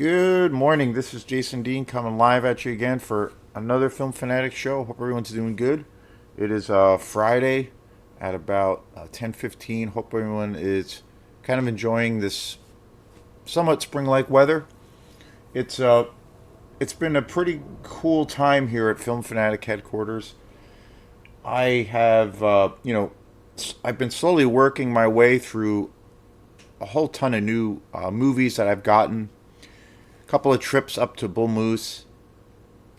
Good morning. This is Jason Dean coming live at you again for another Film Fanatic show. Hope everyone's doing good. It is Friday at about 10:15. Hope everyone is kind of enjoying this somewhat spring-like weather. It's uh it's been a pretty cool time here at Film Fanatic headquarters. I have I've been slowly working my way through a whole ton of new movies that I've gotten. A couple of trips up to Bull Moose.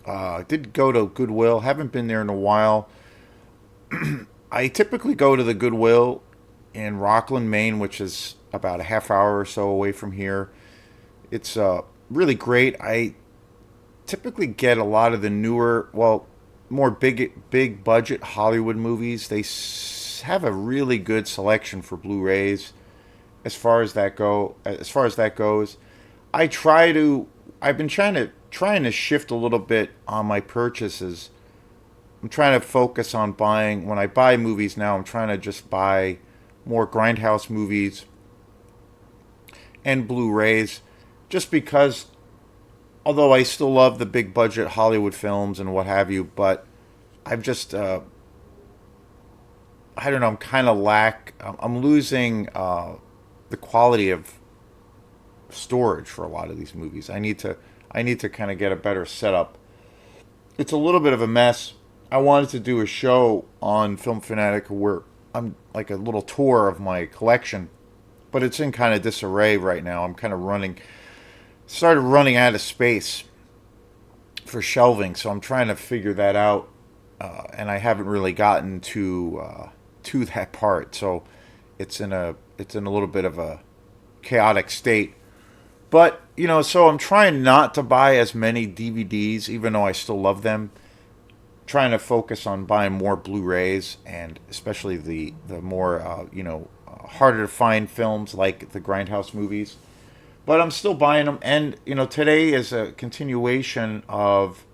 I did go to Goodwill. Haven't been there in a while. I typically go to the Goodwill in Rockland, Maine, which is about a half hour or so away from here. It's really great. I typically get a lot of the newer, well, more big budget Hollywood movies. Have a really good selection for Blu-rays as far as that goes. I try to I've been trying to shift a little bit on my purchases. I'm trying to focus on buying when I buy movies now. I'm trying to just buy more grindhouse movies and Blu-rays, just because although I still love the big budget Hollywood films and what have you, but I've just I don't know. I'm kind of lack. I'm losing the quality of storage for a lot of these movies. I need to kind of get a better setup. It's a little bit of a mess. I wanted to do a show on Film Fanatic where I'm like a little tour of my collection, but it's in kind of disarray right now. I'm kind of started running out of space for shelving, so I'm trying to figure that out, and I haven't really gotten to that part. So it's in a little bit of a chaotic state. But so I'm trying not to buy as many DVDs, even though I still love them. Trying to focus on buying more Blu-rays, and especially the more harder to find films like the Grindhouse movies. But I'm still buying them, and today is a continuation of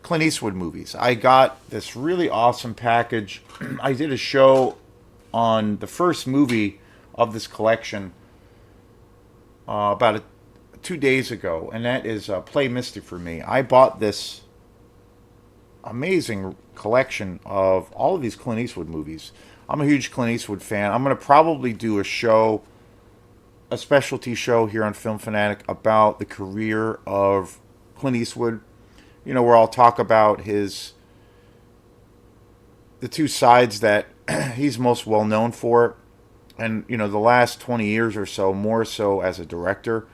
Clint Eastwood movies. I got this really awesome package. I did a show on the first movie of this collection about 2 days ago, and that is Play Misty for Me. I bought this amazing collection of all of these Clint Eastwood movies. I'm a huge Clint Eastwood fan. I'm going to probably do a specialty show here on Film Fanatic about the career of Clint Eastwood. Where I'll talk about the two sides that he's most well known for, and the last 20 years or so, more so as a director.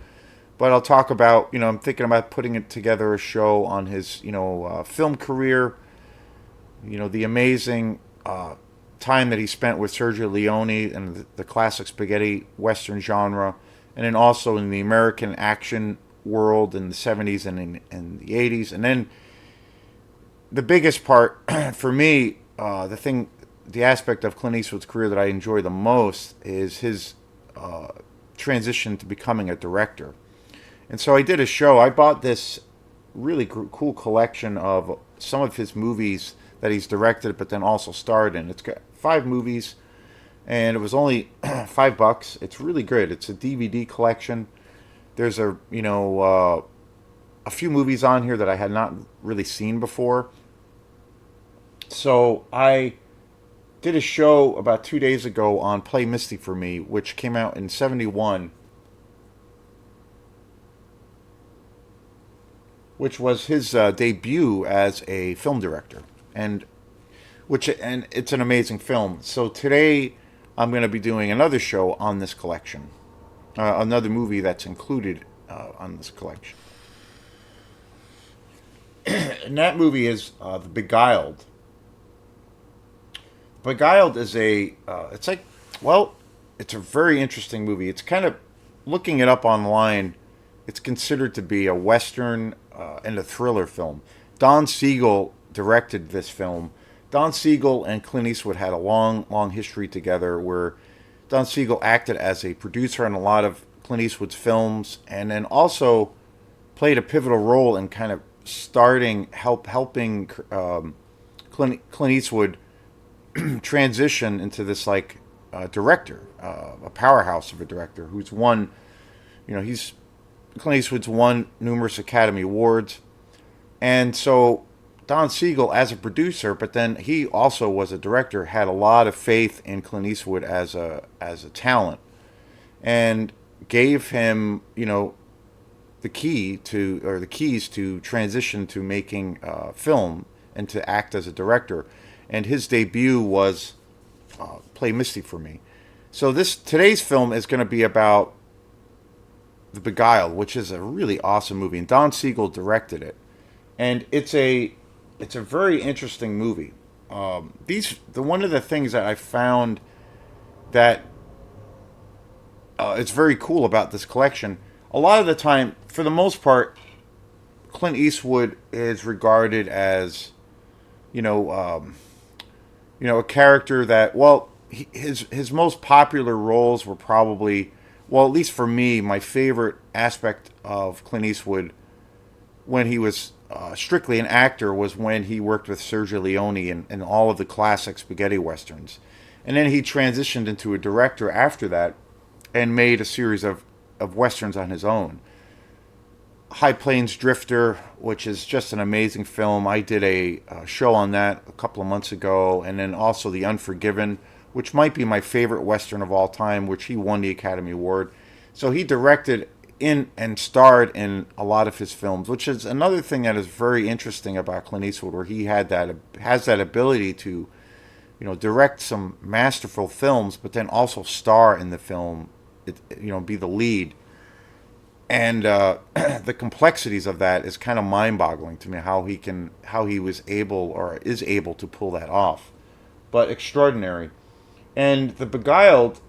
But I'll talk about, I'm thinking about putting it together a show on his, film career, the amazing time that he spent with Sergio Leone and the classic spaghetti western genre, and then also in the American action world in the 70s and in the 80s. And then the biggest part for me, the aspect of Clint Eastwood's career that I enjoy the most is his transition to becoming a director. And so I did a show. I bought this really cool collection of some of his movies that he's directed, but then also starred in. It's got 5 movies, and it was only $5. It's really good. It's a DVD collection. There's a few movies on here that I had not really seen before. So I did a show about 2 days ago on Play Misty for Me, which came out in '71, which was his debut as a film director, and it's an amazing film. So today I'm going to be doing another show on this collection, another movie that's included on this collection, and that movie is The Beguiled. Beguiled is it's like, well, it's a very interesting movie. It's kind of, looking it up online, it's considered to be a western and a thriller film. Don Siegel directed this film. Don Siegel and Clint Eastwood had a long, long history together, where Don Siegel acted as a producer on a lot of Clint Eastwood's films, and then also played a pivotal role in kind of helping Clint Eastwood transition into this like director, a powerhouse of a director who's won. He's Clint Eastwood's won numerous Academy Awards. And so Don Siegel, as a producer, but then he also was a director, had a lot of faith in Clint Eastwood as a talent, and gave him, the key to or the keys to transition to making film and to act as a director. And his debut was Play Misty for Me. So this today's film is going to be about The Beguiled, which is a really awesome movie, and Don Siegel directed it, and it's a very interesting movie. The one of the things that I found that it's very cool about this collection. A lot of the time, for the most part, Clint Eastwood is regarded as you know a character that, well, his most popular roles were probably, well, at least for me, my favorite aspect of Clint Eastwood when he was strictly an actor was when he worked with Sergio Leone in all of the classic spaghetti westerns. And then he transitioned into a director after that and made a series of westerns on his own. High Plains Drifter, which is just an amazing film. I did a show on that a couple of months ago. And then also The Unforgiven, which might be my favorite western of all time, which he won the Academy Award. So he directed in and starred in a lot of his films, which is another thing that is very interesting about Clint Eastwood, where he has that ability to direct some masterful films, but then also star in the film, be the lead. And the complexities of that is kind of mind-boggling to me. How he was able or is able to pull that off, but extraordinary. And The Beguiled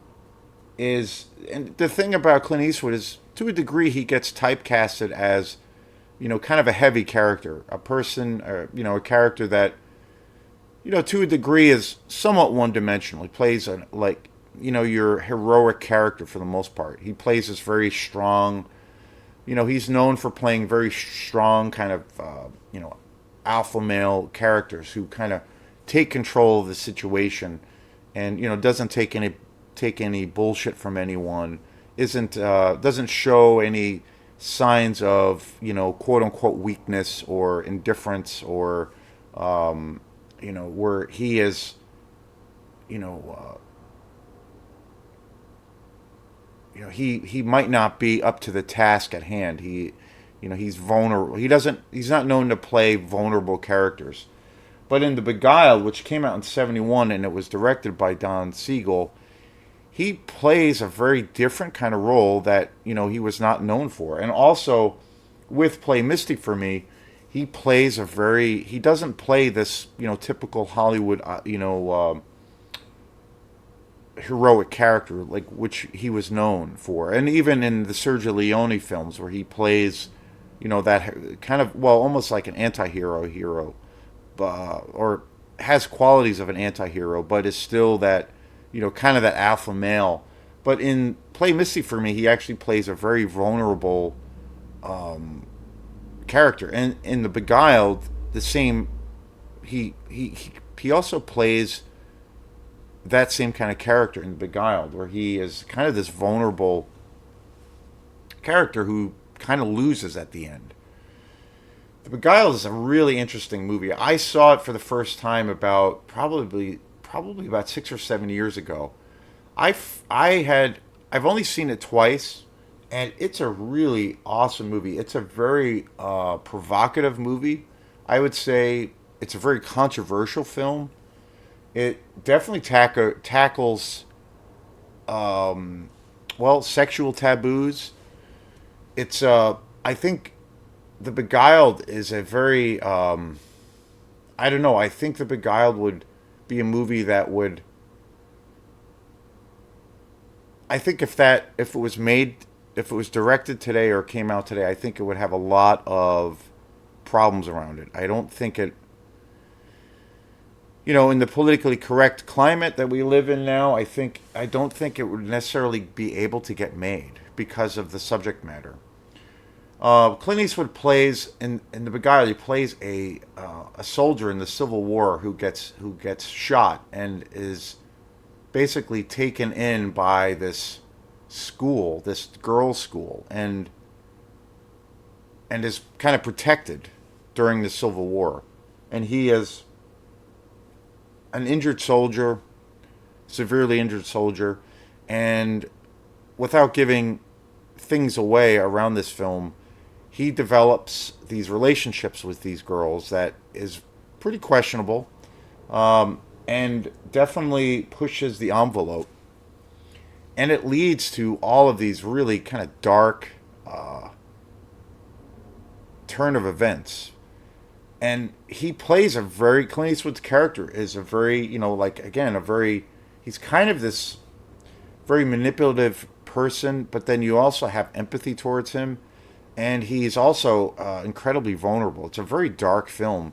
is, and the thing about Clint Eastwood is, to a degree, he gets typecasted as, kind of a heavy character, a person, or a character that, to a degree, is somewhat one-dimensional. He plays your heroic character for the most part. He plays this very strong. He's known for playing very strong, kind of, alpha male characters who kind of take control of the situation, and doesn't take any bullshit from anyone. Isn't Doesn't show any signs of quote unquote weakness or indifference, or where he is you know he might not be up to the task at hand. He's vulnerable. He's not known to play vulnerable characters. But in The Beguiled, which came out in '71 and it was directed by Don Siegel, he plays a very different kind of role that he was not known for. And also with Play Misty for Me, he doesn't play this typical Hollywood heroic character like which he was known for. And even in the Sergio Leone films, where he plays that kind of, well, almost like an anti-hero, or has qualities of an anti-hero, but is still that kind of that alpha male. But in Play Misty for Me, he actually plays a very vulnerable character. And in The Beguiled, the same. He also plays that same kind of character in Beguiled, where he is kind of this vulnerable character who kind of loses at the end. The Beguiled is a really interesting movie. I saw it for the first time about probably about 6 or 7 years ago. I've only seen it twice, and it's a really awesome movie. It's a very provocative movie. I would say it's a very controversial film. It definitely tackles sexual taboos. It's I think The Beguiled is a very I don't know. I think The Beguiled would be a movie that would. I think if it was directed today or came out today, I think it would have a lot of problems around it. I don't think it. In the politically correct climate that we live in now, I don't think it would necessarily be able to get made because of the subject matter. Clint Eastwood plays in The Beguiled. He plays a soldier in the Civil War who gets shot and is basically taken in by this school, this girls' school, and and is kind of protected during the Civil War. And he is an injured soldier, severely injured soldier, and without giving things away around this film, he develops these relationships with these girls that is pretty questionable, and definitely pushes the envelope. And it leads to all of these really kind of dark turn of events. And he plays a very, Clint Eastwood's character is a very, like, again, a very, he's kind of this very manipulative person, but then you also have empathy towards him. And he's also incredibly vulnerable. It's a very dark film.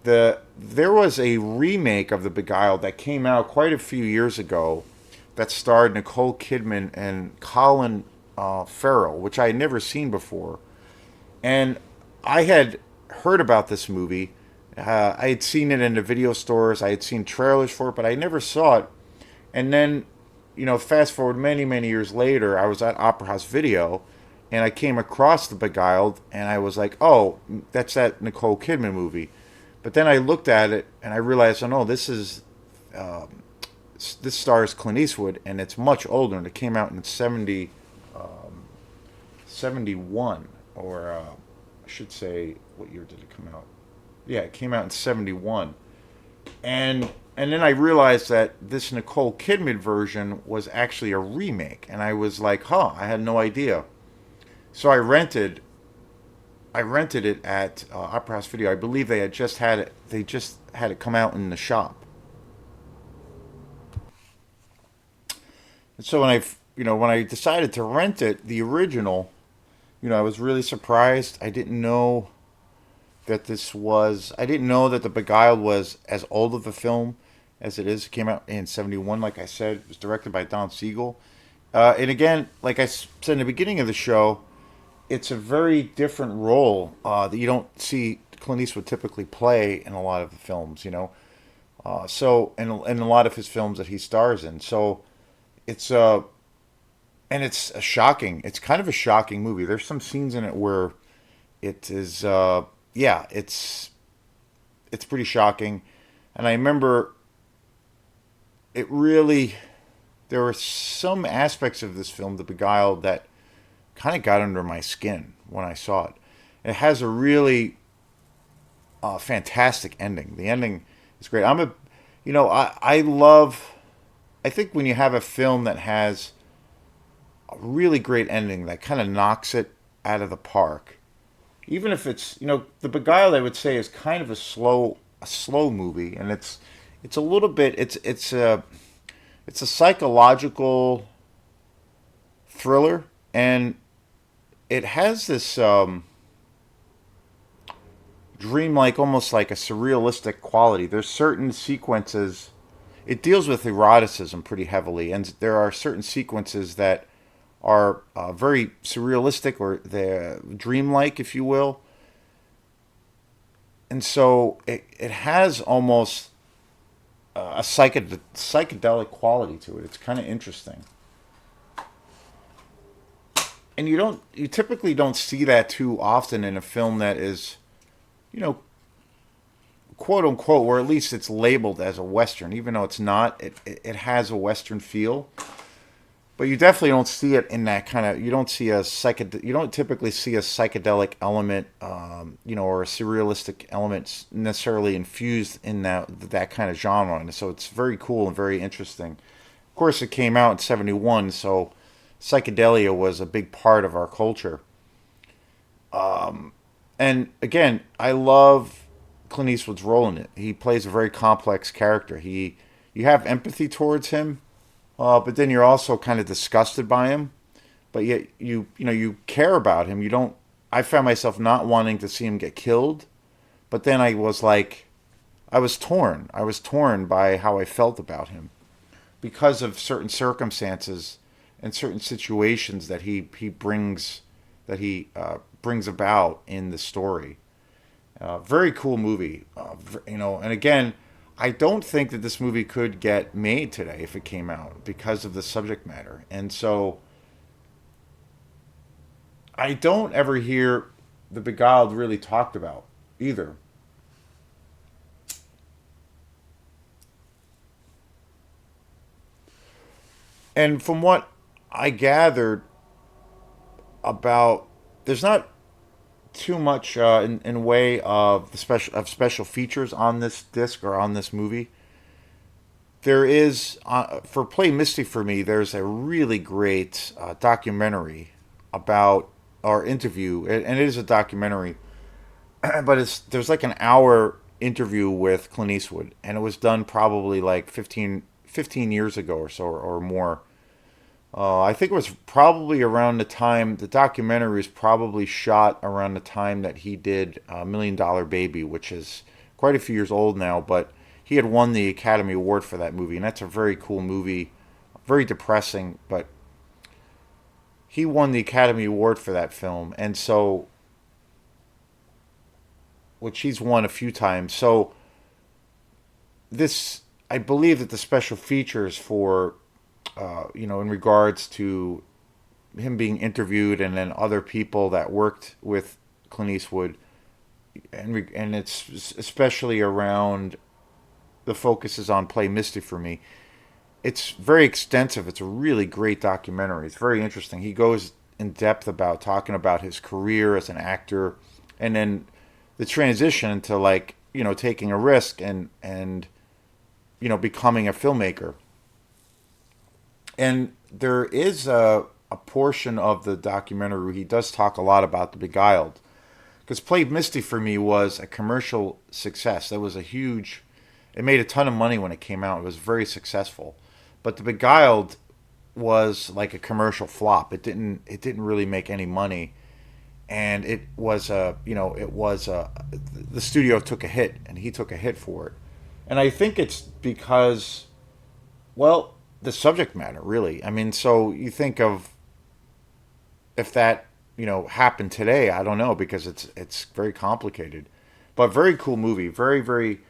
There was a remake of The Beguiled that came out quite a few years ago that starred Nicole Kidman and Colin Farrell, which I had never seen before. And I had heard about this movie. I had seen it in the video stores. I had seen trailers for it, but I never saw it. And then, fast forward many, many years later, I was at Opera House Video, and I came across The Beguiled, and I was like, oh, that's that Nicole Kidman movie. But then I looked at it, and I realized, oh no, this stars Clint Eastwood, and it's much older, and it came out in 71, or I should say, what year did it come out? Yeah, it came out in 71. And then I realized that this Nicole Kidman version was actually a remake, and I was like, huh, I had no idea. So I rented it at Opera House Video. I believe they had just had it. They just had it come out in the shop. And so when I decided to rent it, the original, I was really surprised. I didn't know that The Beguiled was as old of a film as it is. It came out in 71, like I said. It was directed by Don Siegel. And again, like I said in the beginning of the show, it's a very different role that you don't see Clint Eastwood typically play in a lot of the films, So, in a lot of his films that he stars in. So, it's and it's a shocking. It's kind of a shocking movie. There's some scenes in it where it is, yeah, it's pretty shocking. And I remember it really. There were some aspects of this film, The Beguiled, that kind of got under my skin when I saw it. It has a really fantastic ending. The ending is great. I love. I think when you have a film that has a really great ending that kind of knocks it out of the park, even if it's The Beguiled, I would say is kind of a slow movie, and it's a little bit it's a psychological thriller, and it has this dreamlike, almost like a surrealistic quality. There's certain sequences. It deals with eroticism pretty heavily, and there are certain sequences that are very surrealistic, or they're dreamlike, if you will. And so it has almost a psychedelic quality to it. It's kind of interesting, and you typically don't see that too often in a film that is, you know, quote unquote, or at least it's labeled as a western, even though it's not. It has a western feel, but you definitely don't see it in that kind of. You don't see a You don't typically see a psychedelic element, or a surrealistic element necessarily infused in that kind of genre. And so it's very cool and very interesting. Of course, it came out in 71, so psychedelia was a big part of our culture. And again, I love Clint Eastwood's role in it. He plays a very complex character. You have empathy towards him, but then you're also kind of disgusted by him. But yet you care about him. You don't. I found myself not wanting to see him get killed, but then I was like, I was torn. I was torn by how I felt about him because of certain circumstances and certain situations that he brings about in the story. Very cool movie, and again, I don't think that this movie could get made today if it came out because of the subject matter. And so I don't ever hear the Beguiled really talked about either. And from what I gathered about, there's not too much in way of the special features on this disc or on this movie. There is for Play Misty for me. There's a really great documentary about our interview, and it is a documentary, but it's there's like an hour interview with Clint Eastwood, and it was done probably like 15 years ago or so or more. I think it was probably around the time the documentary was probably shot around the time that he did Million Dollar Baby, which is quite a few years old now, but he had won the Academy Award for that movie, and that's a very cool movie, very depressing, but he won the Academy Award for that film, and so which he's won a few times. So this, I believe that the special features for in regards to him being interviewed and then other people that worked with Clint Eastwood, and it's especially around the focus is on Play Misty for me. It's very extensive. It's a really great documentary. It's very interesting. He goes in depth about talking about his career as an actor, and then the transition to like taking a risk and becoming a filmmaker. And there is a portion of the documentary where he does talk a lot about the Beguiled. Because Played Misty for me was a commercial success. That was a huge. It made a ton of money when it came out. It was very successful. But the Beguiled was like a commercial flop. It didn't really make any money, and it was the studio took a hit, and he took a hit for it. And I think it's because, well, the subject matter really. I mean, so you think of if that happened today, I don't know because it's very complicated, but very cool movie, very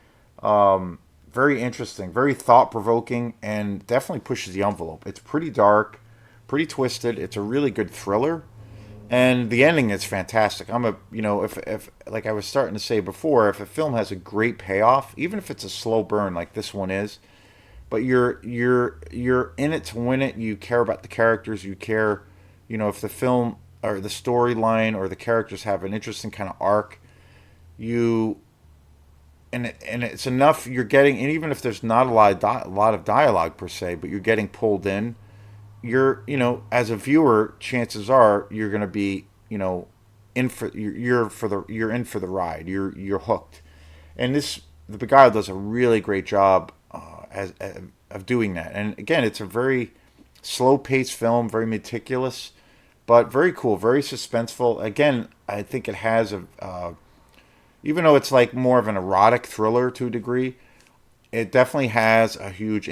interesting, very thought provoking, and definitely pushes the envelope. It's pretty dark, pretty twisted. It's a really good thriller, and the ending is fantastic. I'm a if like I was starting to say before, if a film has a great payoff, even if it's a slow burn like this one is, but you're in it to win it. You care about the characters. You care, if the film or the storyline or the characters have an interesting kind of arc. You and it's enough. You're getting, and even if there's not a lot of dialogue per se, but you're getting pulled in. You're as a viewer, chances are you're going to be in for you're in for the ride. You're hooked, and this the Beguiled does a really great job of doing that. And again, it's a very slow paced film, very meticulous, but very cool, very suspenseful. Again, I think it has even though it's like more of an erotic thriller to a degree, it definitely has a huge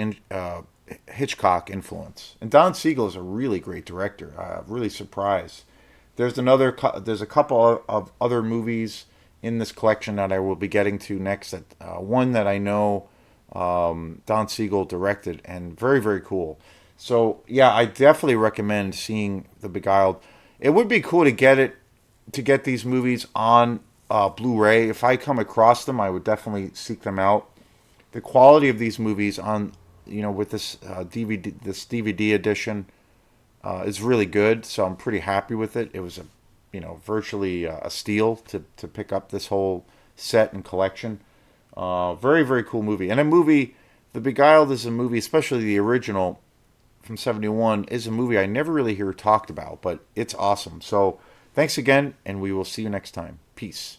Hitchcock influence. And Don Siegel is a really great director. Really surprised. There's a couple of other movies in this collection that I will be getting to next. That one that I know Don Siegel directed, and very very cool. So yeah, I definitely recommend seeing The Beguiled. It would be cool to get these movies on Blu-ray. If I come across them, I would definitely seek them out. The quality of these movies on with this DVD edition is really good. So I'm pretty happy with it. It was a virtually a steal to pick up this whole set and collection. Very, very cool movie. And a movie, The Beguiled is a movie, especially the original from 71, is a movie I never really hear talked about, but it's awesome. So thanks again, and we will see you next time. Peace.